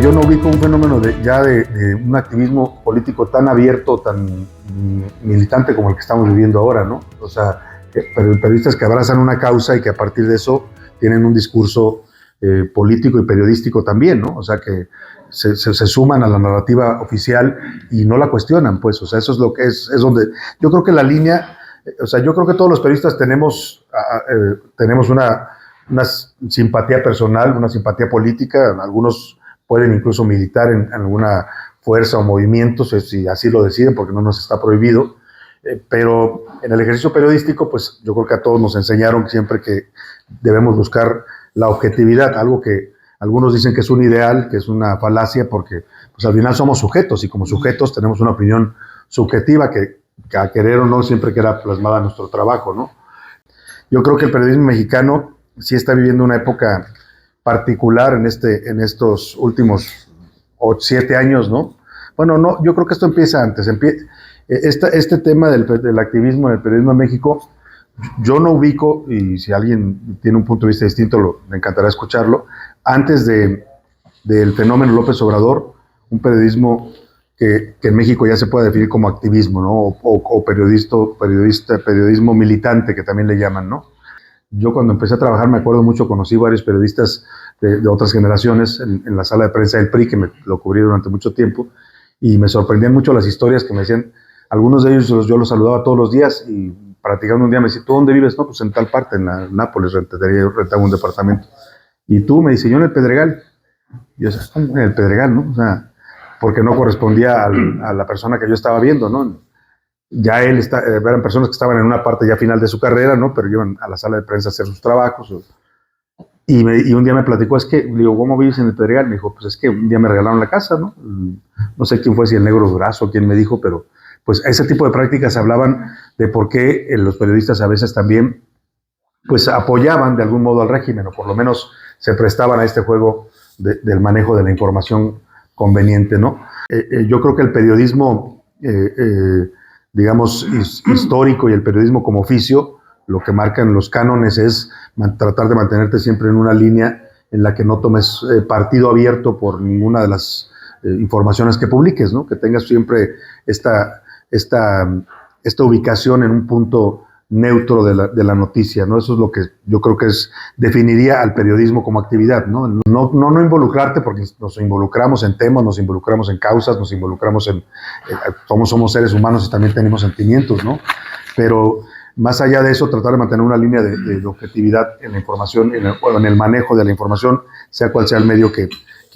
yo no ubico un fenómeno de un activismo político tan abierto, tan militante como el que estamos viviendo ahora, ¿no? O sea, periodistas que abrazan una causa y que a partir de eso tienen un discurso político y periodístico también, ¿no? O sea, que se suman a la narrativa oficial y no la cuestionan, pues. O sea, eso es lo que es donde yo creo que la línea, o sea, yo creo que todos los periodistas tenemos una simpatía personal, una simpatía política, algunos pueden incluso militar en alguna fuerza o movimiento, si así lo deciden, porque no nos está prohibido, pero en el ejercicio periodístico, pues yo creo que a todos nos enseñaron siempre que debemos buscar la objetividad, algo que algunos dicen que es un ideal, que es una falacia, porque pues al final somos sujetos, y como sujetos tenemos una opinión subjetiva que a querer o no siempre queda plasmada en nuestro trabajo, ¿no? Yo creo que el periodismo mexicano sí está viviendo una época particular en estos últimos 7 años, ¿no? Bueno, no, yo creo que esto empieza antes. Este tema del activismo en el periodismo en México, yo no ubico, y si alguien tiene un punto de vista distinto, me encantará escucharlo, antes del fenómeno López Obrador, un periodismo que en México ya se puede definir como activismo, ¿no? O periodismo militante, que también le llaman, ¿no? Yo cuando empecé a trabajar, me acuerdo mucho, conocí varios periodistas de otras generaciones en la sala de prensa del PRI, que lo cubrí durante mucho tiempo, y me sorprendían mucho las historias que me decían. Algunos de ellos yo los saludaba todos los días, y platicando un día me decía, ¿tú dónde vives? No, pues en tal parte, en Nápoles, rentaba un departamento. ¿Y tú? Me dice, yo en el Pedregal. Y yo, en el Pedregal, ¿no? O sea, porque no correspondía a la persona que yo estaba viendo, ¿no? Ya eran personas que estaban en una parte ya final de su carrera, ¿no? Pero iban a la sala de prensa a hacer sus trabajos. Y un día me platicó, le digo, ¿cómo vives en el Pedregal? Me dijo, pues es que un día me regalaron la casa, ¿no? No sé quién fue, si el Negro Durazo, quién me dijo, pero pues ese tipo de prácticas hablaban de por qué los periodistas a veces también pues apoyaban de algún modo al régimen, o por lo menos se prestaban a este juego del manejo de la información conveniente, ¿no? Yo creo que el periodismo digamos, histórico y el periodismo como oficio, lo que marcan los cánones es tratar de mantenerte siempre en una línea en la que no tomes partido abierto por ninguna de las informaciones que publiques, ¿no? Que tengas siempre esta ubicación en un punto neutro de la noticia, ¿no? Eso es lo que yo creo que definiría al periodismo como actividad, ¿no? No involucrarte, porque nos involucramos en temas, nos involucramos en causas, nos involucramos somos seres humanos y también tenemos sentimientos, ¿no? Pero más allá de eso, tratar de mantener una línea de objetividad en la información, en el manejo de la información, sea cual sea el medio que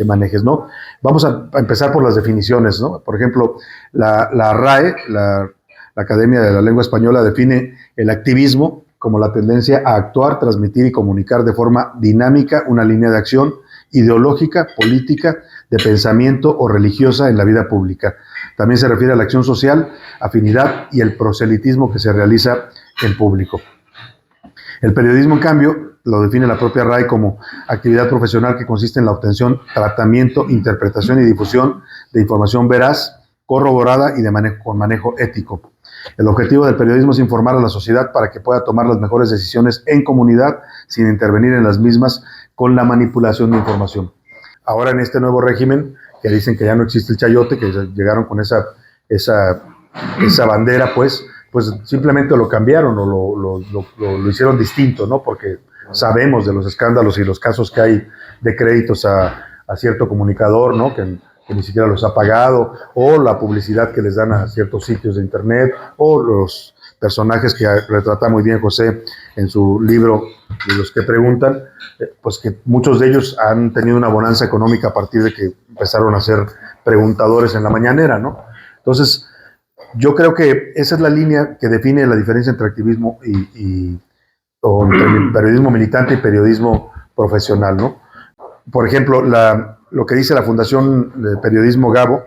manejes, ¿no? Vamos a empezar por las definiciones, ¿no? Por ejemplo, la RAE, la Academia de la Lengua Española, define el activismo como la tendencia a actuar, transmitir y comunicar de forma dinámica una línea de acción ideológica, política, de pensamiento o religiosa en la vida pública. También se refiere a la acción social, afinidad y el proselitismo que se realiza en público. El periodismo, en cambio, lo define la propia RAE como actividad profesional que consiste en la obtención, tratamiento, interpretación y difusión de información veraz, corroborada y con manejo ético. El objetivo del periodismo es informar a la sociedad para que pueda tomar las mejores decisiones en comunidad sin intervenir en las mismas con la manipulación de información. Ahora, en este nuevo régimen, que dicen que ya no existe el chayote, que llegaron con esa bandera, pues simplemente lo cambiaron o lo hicieron distinto, ¿no? Porque sabemos de los escándalos y los casos que hay de créditos a cierto comunicador, ¿no? Que ni siquiera los ha pagado, o la publicidad que les dan a ciertos sitios de internet, o los personajes que retrata muy bien José en su libro de los que preguntan, pues que muchos de ellos han tenido una bonanza económica a partir de que empezaron a ser preguntadores en la mañanera, ¿no? Entonces, yo creo que esa es la línea que define la diferencia entre activismo o entre periodismo militante y periodismo profesional, ¿no? Por ejemplo, lo que dice la Fundación de Periodismo Gabo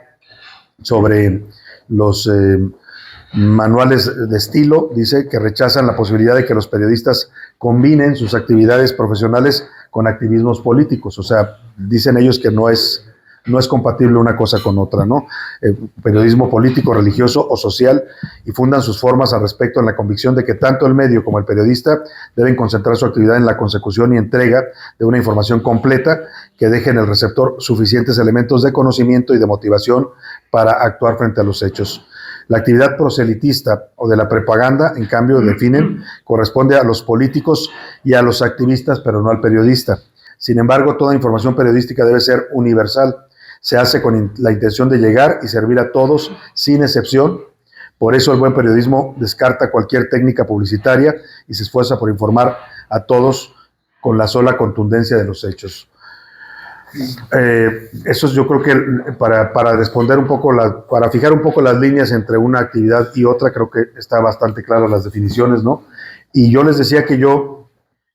sobre los manuales de estilo, dice que rechazan la posibilidad de que los periodistas combinen sus actividades profesionales con activismos políticos. O sea, dicen ellos que no es no es compatible una cosa con otra, ¿no? Periodismo político, religioso o social, y fundan sus formas al respecto en la convicción de que tanto el medio como el periodista deben concentrar su actividad en la consecución y entrega de una información completa que deje en el receptor suficientes elementos de conocimiento y de motivación para actuar frente a los hechos. La actividad proselitista o de la propaganda, en cambio, definen, corresponde a los políticos y a los activistas, pero no al periodista. Sin embargo, toda información periodística debe ser universal. Se hace con la intención de llegar y servir a todos, sin excepción. Por eso el buen periodismo descarta cualquier técnica publicitaria y se esfuerza por informar a todos con la sola contundencia de los hechos. Eso es, yo creo que para responder un poco, para fijar un poco las líneas entre una actividad y otra, creo que está bastante claras las definiciones, ¿no? Y yo les decía que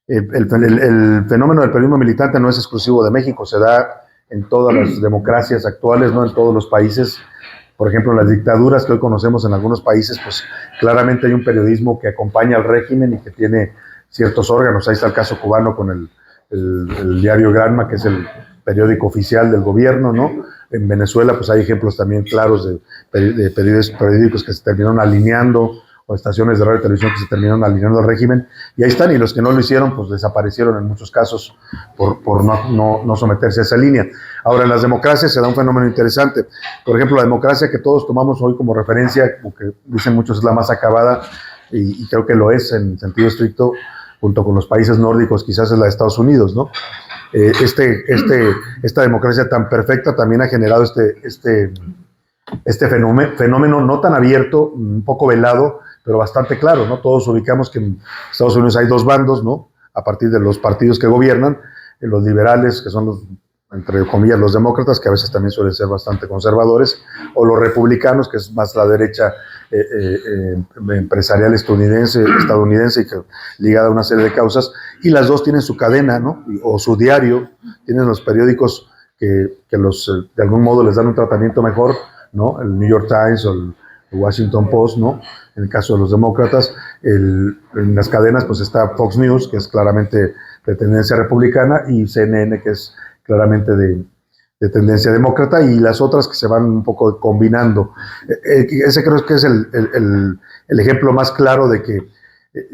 el fenómeno del periodismo militante no es exclusivo de México, se da en todas las democracias actuales, ¿no? En todos los países. Por ejemplo, en las dictaduras que hoy conocemos en algunos países, pues claramente hay un periodismo que acompaña al régimen y que tiene ciertos órganos. Ahí está el caso cubano con el diario Granma, que es el periódico oficial del gobierno, ¿no? En Venezuela, pues hay ejemplos también claros de periódicos que se terminaron alineando, o estaciones de radio y televisión que se terminaron alineando al régimen, y ahí están, y los que no lo hicieron, pues desaparecieron en muchos casos por no someterse a esa línea. Ahora, en las democracias se da un fenómeno interesante. Por ejemplo, la democracia que todos tomamos hoy como referencia, que dicen muchos es la más acabada, y creo que lo es en sentido estricto, junto con los países nórdicos, quizás es la de Estados Unidos, ¿no? Esta democracia tan perfecta también ha generado este fenómeno no tan abierto, un poco velado, pero bastante claro, ¿no? Todos ubicamos que en Estados Unidos hay dos bandos, ¿no? A partir de los partidos que gobiernan, los liberales, que son entre comillas, los demócratas, que a veces también suelen ser bastante conservadores, o los republicanos, que es más la derecha empresarial estadounidense y que ligada a una serie de causas, y las dos tienen su cadena, ¿no? O su diario, tienen los periódicos que de algún modo les dan un tratamiento mejor, ¿no? El New York Times o el Washington Post, ¿no? En el caso de los demócratas, en las cadenas pues está Fox News, que es claramente de tendencia republicana, y CNN, que es claramente de tendencia demócrata, y las otras que se van un poco combinando. Ese creo que es el ejemplo más claro de que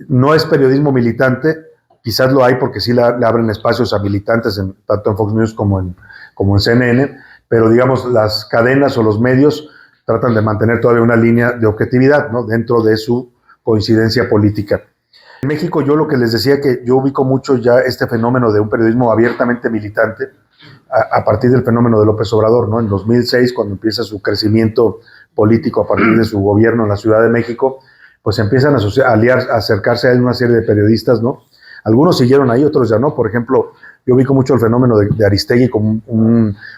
no es periodismo militante. Quizás lo hay porque sí le abren espacios a militantes tanto en Fox News como en CNN, pero digamos las cadenas o los medios tratan de mantener todavía una línea de objetividad, ¿no? Dentro de su coincidencia política. En México, yo lo que les decía, que yo ubico mucho ya este fenómeno de un periodismo abiertamente militante a partir del fenómeno de López Obrador, ¿no? En 2006, cuando empieza su crecimiento político a partir de su gobierno en la Ciudad de México, pues empiezan a acercarse a una serie de periodistas, ¿no? Algunos siguieron ahí, otros ya no. Por ejemplo, yo ubico mucho el fenómeno de Aristegui como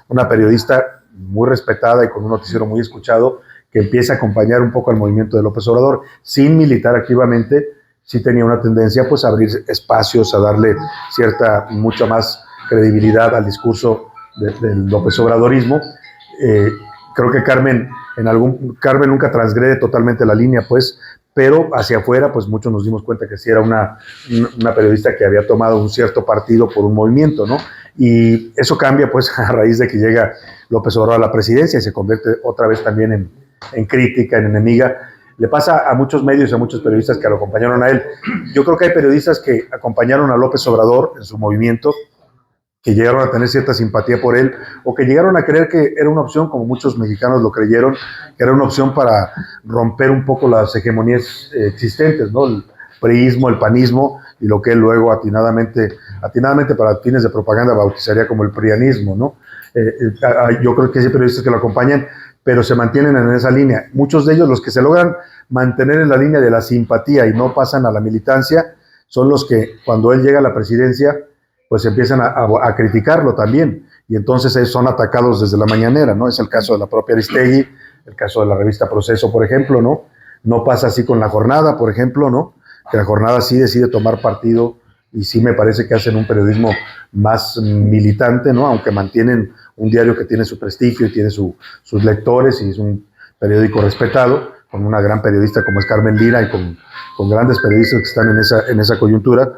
una periodista muy respetada y con un noticiero muy escuchado, que empieza a acompañar un poco al movimiento de López Obrador, sin militar activamente. Sí tenía una tendencia pues a abrir espacios, a darle mucha más credibilidad al discurso del López Obradorismo. Creo que Carmen nunca transgrede totalmente la línea, pues, pero hacia afuera, pues muchos nos dimos cuenta que sí era una periodista que había tomado un cierto partido por un movimiento, ¿no? Y eso cambia, pues, a raíz de que llega López Obrador a la presidencia y se convierte otra vez también en crítica, en enemiga. Le pasa a muchos medios y a muchos periodistas que lo acompañaron a él. Yo creo que hay periodistas que acompañaron a López Obrador en su movimiento, que llegaron a tener cierta simpatía por él, o que llegaron a creer que era una opción, como muchos mexicanos lo creyeron, que era una opción para romper un poco las hegemonías existentes, ¿no? El priismo, el panismo, y lo que él luego atinadamente para fines de propaganda bautizaría como el prianismo, ¿no? Yo creo que hay periodistas que lo acompañan, pero se mantienen en esa línea. Muchos de ellos, los que se logran mantener en la línea de la simpatía y no pasan a la militancia, son los que cuando él llega a la presidencia, pues empiezan a criticarlo también, y entonces son atacados desde la mañanera, ¿no? Es el caso de la propia Aristegui, el caso de la revista Proceso, por ejemplo, ¿no? No pasa así con La Jornada, por ejemplo, ¿no? Que La Jornada sí decide tomar partido, y sí me parece que hacen un periodismo más militante, ¿no? Aunque mantienen un diario que tiene su prestigio y tiene sus lectores, y es un periódico respetado, con una gran periodista como es Carmen Lira, y con grandes periodistas que están en esa coyuntura.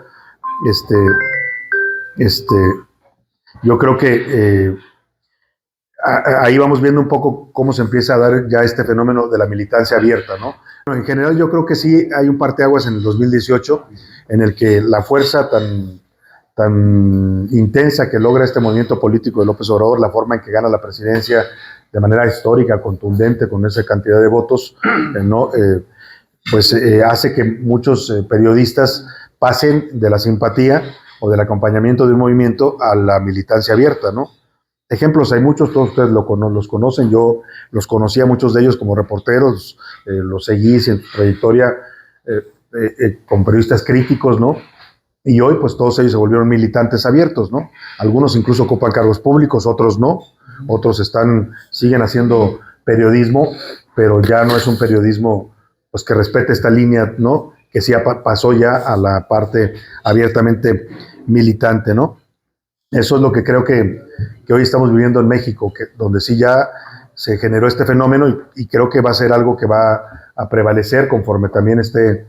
Yo creo que ahí vamos viendo un poco cómo se empieza a dar ya este fenómeno de la militancia abierta, ¿no? En general yo creo que sí hay un parteaguas en el 2018 en el que la fuerza tan intensa que logra este movimiento político de López Obrador, la forma en que gana la presidencia de manera histórica, contundente, con esa cantidad de votos, ¿no? Hace que muchos periodistas pasen de la simpatía o del acompañamiento de un movimiento a la militancia abierta, ¿no? Ejemplos hay muchos, todos ustedes los conocen, yo los conocía muchos de ellos como reporteros, los seguí en su trayectoria con periodistas críticos, ¿no? Y hoy pues todos ellos se volvieron militantes abiertos, ¿no? Algunos incluso ocupan cargos públicos, otros no, otros siguen haciendo periodismo, pero ya no es un periodismo pues que respete esta línea, ¿no? Que sí pasó ya a la parte abiertamente militante, ¿no? Eso es lo que creo que hoy estamos viviendo en México, donde sí ya se generó este fenómeno y creo que va a ser algo que va a prevalecer conforme también este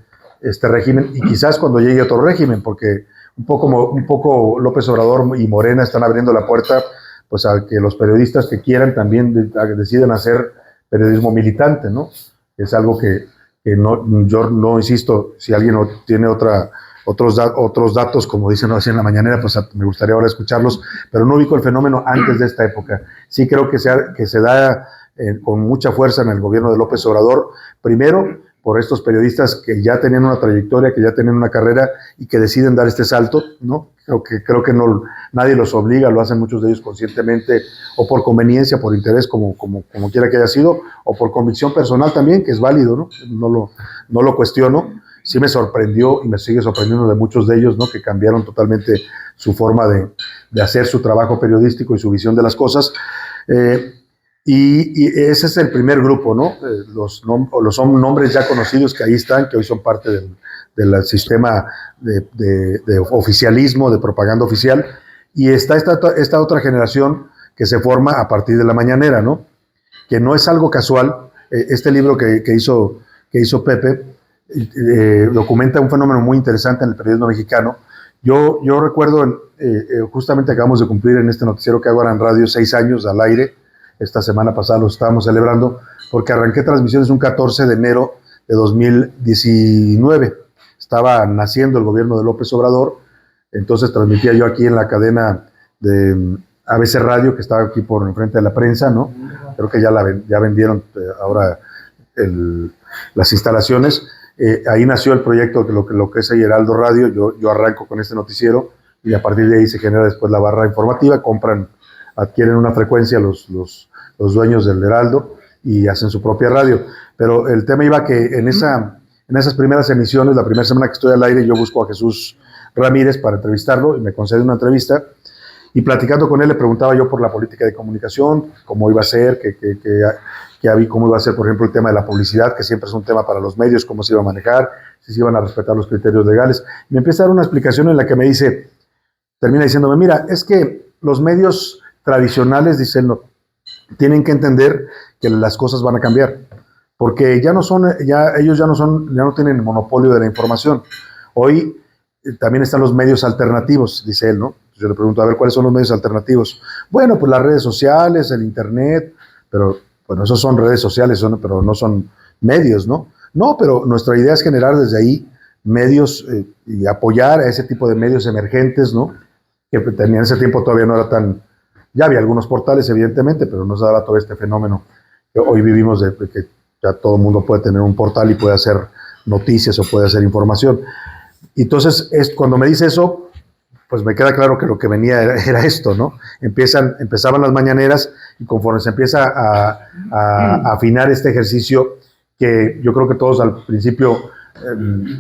régimen y quizás cuando llegue otro régimen, porque un poco López Obrador y Morena están abriendo la puerta pues a que los periodistas que quieran también decidan hacer periodismo militante, ¿no? Es algo que no, yo no insisto, si alguien tiene otros datos, como dicen así en la mañanera, pues me gustaría ahora escucharlos, pero no ubico el fenómeno antes de esta época. Sí creo que se da con mucha fuerza en el gobierno de López Obrador, primero por estos periodistas que ya tenían una trayectoria, que ya tenían una carrera y que deciden dar este salto, ¿no? Creo que no, nadie los obliga, lo hacen muchos de ellos conscientemente o por conveniencia, por interés, como quiera que haya sido, o por convicción personal también, que es válido, ¿no? No lo cuestiono. Sí me sorprendió y me sigue sorprendiendo de muchos de ellos, ¿no? Que cambiaron totalmente su forma de hacer su trabajo periodístico y su visión de las cosas. Y ese es el primer grupo, ¿no? Los nombres ya conocidos que ahí están, que hoy son parte del sistema de oficialismo, de propaganda oficial. Y está esta otra generación que se forma a partir de la mañanera, ¿no? Que no es algo casual. Este libro que hizo Pepe documenta un fenómeno muy interesante en el periodismo mexicano. Yo recuerdo, justamente acabamos de cumplir en este noticiero que hago ahora en radio 6 años al aire. Esta semana pasada lo estábamos celebrando porque arranqué transmisiones un 14 de enero de 2019. Estaba naciendo el gobierno de López Obrador, entonces transmitía yo aquí en la cadena de ABC Radio, que estaba aquí por enfrente de la prensa, ¿no? Creo que ya vendieron ahora las instalaciones. Ahí nació el proyecto, lo que es el Heraldo Radio. Yo arranco con este noticiero y a partir de ahí se genera después la barra informativa, adquieren una frecuencia los dueños del Heraldo y hacen su propia radio. Pero el tema iba que en esas primeras emisiones, la primera semana que estoy al aire, yo busco a Jesús Ramírez para entrevistarlo y me concede una entrevista. Y platicando con él le preguntaba yo por la política de comunicación, cómo iba a ser, cómo iba a ser, por ejemplo, el tema de la publicidad, que siempre es un tema para los medios, cómo se iba a manejar, si se iban a respetar los criterios legales. Y me empieza a dar una explicación en la que me dice, termina diciéndome, mira, es que los medios tradicionales, dice él, tienen que entender que las cosas van a cambiar, porque ellos ya no tienen el monopolio de la información. Hoy también están los medios alternativos, dice él, ¿no? Yo le pregunto, a ver, ¿cuáles son los medios alternativos? Bueno, pues las redes sociales, el internet, pero bueno, esos son redes sociales, pero no son medios, ¿no? No, pero nuestra idea es generar desde ahí medios y apoyar a ese tipo de medios emergentes, ¿no? Que en ese tiempo todavía no era tan... Ya había algunos portales, evidentemente, pero no se daba todo este fenómeno que hoy vivimos de que ya todo el mundo puede tener un portal y puede hacer noticias o puede hacer información. Y entonces, cuando me dice eso, pues me queda claro que lo que venía era esto, ¿no? Empezaban las mañaneras y conforme se empieza a afinar este ejercicio, que yo creo que todos al principio,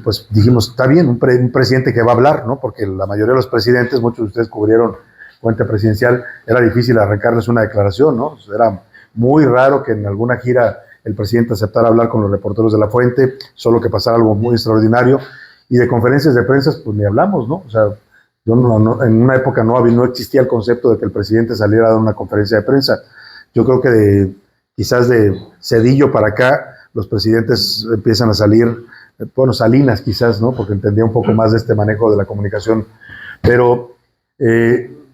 pues dijimos, está bien, un presidente que va a hablar, ¿no? Porque la mayoría de los presidentes, muchos de ustedes cubrieron fuente presidencial, era difícil arrancarles una declaración, ¿no? Era muy raro que en alguna gira el presidente aceptara hablar con los reporteros de la fuente, solo que pasara algo muy extraordinario. Y de conferencias de prensa, pues ni hablamos, ¿no? O sea, en una época no existía el concepto de que el presidente saliera a dar una conferencia de prensa. Yo creo que quizás de Zedillo para acá, los presidentes empiezan a salir, bueno, Salinas quizás, ¿no? Porque entendía un poco más de este manejo de la comunicación. Pero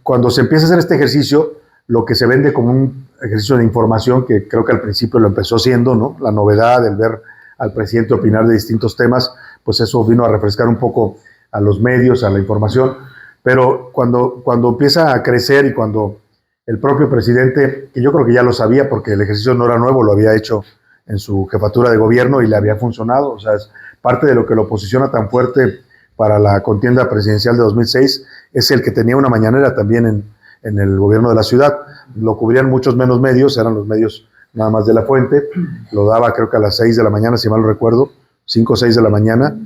cuando se empieza a hacer este ejercicio, lo que se vende como ejercicio de información que creo que al principio lo empezó siendo, ¿no? La novedad, el ver al presidente opinar de distintos temas, pues eso vino a refrescar un poco a los medios, a la información. Pero cuando empieza a crecer y cuando el propio presidente, que yo creo que ya lo sabía porque el ejercicio no era nuevo, lo había hecho en su jefatura de gobierno y le había funcionado, o sea, es parte de lo que lo posiciona tan fuerte para la contienda presidencial de 2006, es el que tenía una mañanera también en el gobierno de la ciudad. Lo cubrían muchos menos medios, eran los medios nada más de La Fuente, lo daba creo que a las 6 de la mañana, si mal no recuerdo, 5 o 6 de la mañana,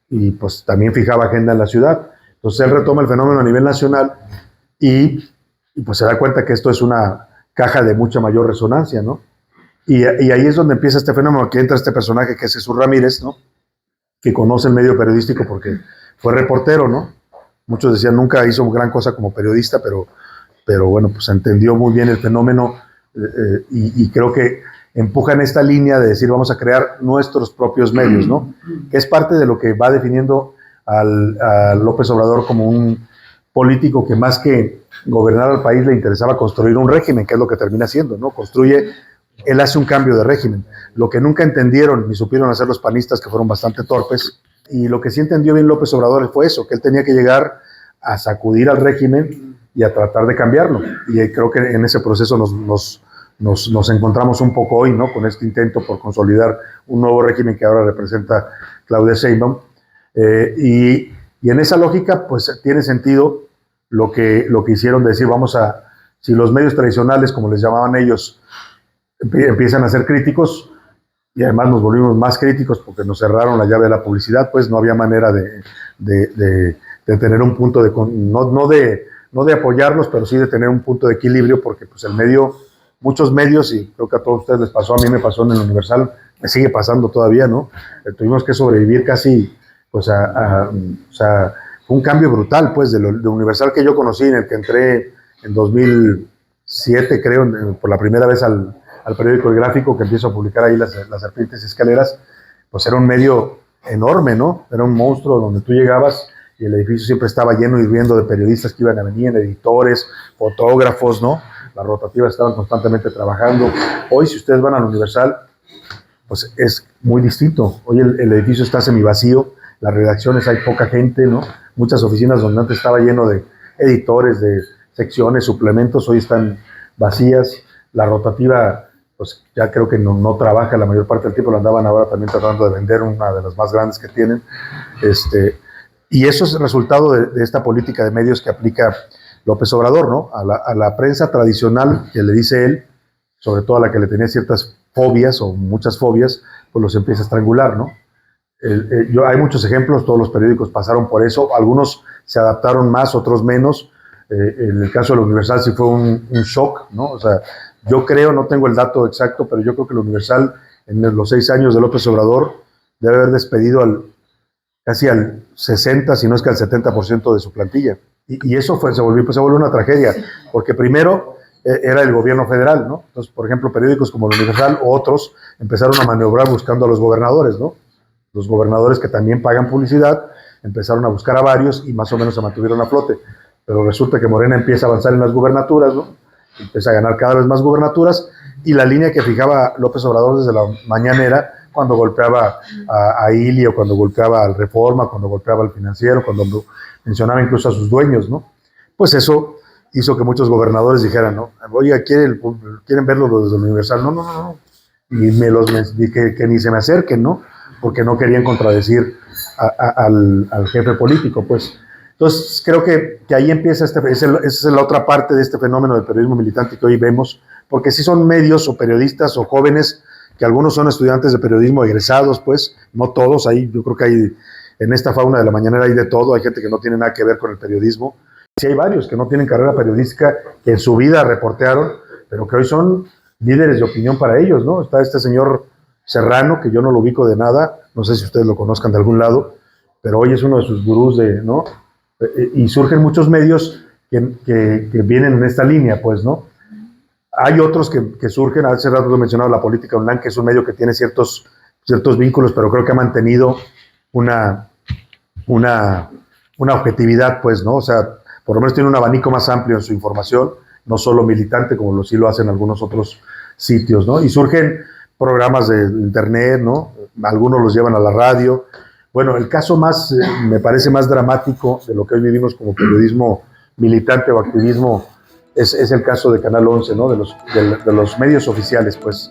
y pues también fijaba agenda en la ciudad. Entonces él retoma el fenómeno a nivel nacional y pues se da cuenta que esto es una caja de mucha mayor resonancia, ¿no? Y ahí es donde empieza este fenómeno, que entra este personaje que es Jesús Ramírez, ¿no? Que conoce el medio periodístico porque fue reportero, ¿no? Muchos decían nunca hizo gran cosa como periodista, pero bueno, pues entendió muy bien el fenómeno y creo que empuja en esta línea de decir vamos a crear nuestros propios medios, ¿no? Que es parte de lo que va definiendo a López Obrador como un político que más que gobernar al país le interesaba construir un régimen, que es lo que termina haciendo, ¿no? Él hace un cambio de régimen. Lo que nunca entendieron ni supieron hacer los panistas, que fueron bastante torpes, y lo que sí entendió bien López Obrador fue eso, que él tenía que llegar a sacudir al régimen y a tratar de cambiarlo. Y creo que en ese proceso nos encontramos un poco hoy, ¿no? Con este intento por consolidar un nuevo régimen que ahora representa Claudia Sheinbaum. Y en esa lógica, pues tiene sentido lo que hicieron de decir, si los medios tradicionales, como les llamaban ellos, empiezan a ser críticos, y además nos volvimos más críticos porque nos cerraron la llave de la publicidad, pues no había manera de tener un punto no de apoyarlos, pero sí de tener un punto de equilibrio, porque pues muchos medios, y creo que a todos ustedes les pasó, a mí me pasó en el Universal, me sigue pasando todavía, ¿no? Tuvimos que sobrevivir casi, pues o sea, fue un cambio brutal, pues, de Universal que yo conocí, en el que entré en 2007, creo, por la primera vez al periódico El Gráfico, que empiezo a publicar ahí las serpientes y escaleras, pues era un medio enorme, ¿no? Era un monstruo donde tú llegabas y el edificio siempre estaba lleno, hirviendo de periodistas que iban a venir, editores, fotógrafos, ¿no? Las rotativas estaban constantemente trabajando. Hoy, si ustedes van al Universal, pues es muy distinto. Hoy el edificio está semivacío, las redacciones hay poca gente, ¿no? Muchas oficinas donde antes estaba lleno de editores, de secciones, suplementos, hoy están vacías. La rotativa, pues ya creo que no trabaja la mayor parte del tiempo, la andaban ahora también tratando de vender, una de las más grandes que tienen. Y eso es el resultado de esta política de medios que aplica López Obrador, ¿no? A la prensa tradicional, que le dice él, sobre todo a la que le tenía ciertas fobias o muchas fobias, pues los empieza a estrangular, ¿no? Hay muchos ejemplos, todos los periódicos pasaron por eso, algunos se adaptaron más, otros menos. En el caso del Universal sí fue un shock, ¿no? O sea, yo creo, no tengo el dato exacto, pero yo creo que el Universal en los 6 años de López Obrador debe haber despedido casi al 60, si no es que al 70% de su plantilla. Y eso se volvió una tragedia, porque primero era el gobierno federal, ¿no? Entonces, por ejemplo, periódicos como el Universal o otros empezaron a maniobrar buscando a los gobernadores, ¿no? Los gobernadores, que también pagan publicidad, empezaron a buscar a varios y más o menos se mantuvieron a flote. Pero resulta que Morena empieza a avanzar en las gubernaturas, ¿no? Empieza a ganar cada vez más gubernaturas, y la línea que fijaba López Obrador desde la mañanera, cuando golpeaba a ILI, o cuando golpeaba al Reforma, cuando golpeaba al Financiero, cuando mencionaba incluso a sus dueños, ¿no? Pues eso hizo que muchos gobernadores dijeran, ¿no? Oye, ¿quieren verlo desde el Universal? No. Y que ni se me acerquen, ¿no? Porque no querían contradecir al jefe político, pues. Entonces, creo que ahí empieza esa es la otra parte de este fenómeno del periodismo militante que hoy vemos, porque sí son medios o periodistas o jóvenes, que algunos son estudiantes de periodismo egresados, pues, no todos, ahí yo creo que hay, en esta fauna de la mañanera hay de todo, hay gente que no tiene nada que ver con el periodismo, sí hay varios que no tienen carrera periodística, que en su vida reportearon, pero que hoy son líderes de opinión para ellos, ¿no? Está este señor Serrano, que yo no lo ubico de nada, no sé si ustedes lo conozcan de algún lado, pero hoy es uno de sus gurús, ¿no? Y surgen muchos medios que vienen en esta línea, pues, ¿no? Hay otros que surgen, hace rato lo mencionaba, La Política Online, que es un medio que tiene ciertos vínculos, pero creo que ha mantenido una objetividad, pues, ¿no? O sea, por lo menos tiene un abanico más amplio en su información, no solo militante, como sí lo hacen algunos otros sitios, ¿no? Y surgen programas de internet, ¿no? Algunos los llevan a la radio. Bueno, el caso más, me parece más dramático de lo que hoy vivimos como periodismo militante o activismo es el caso de Canal 11, ¿no? De los medios oficiales, pues.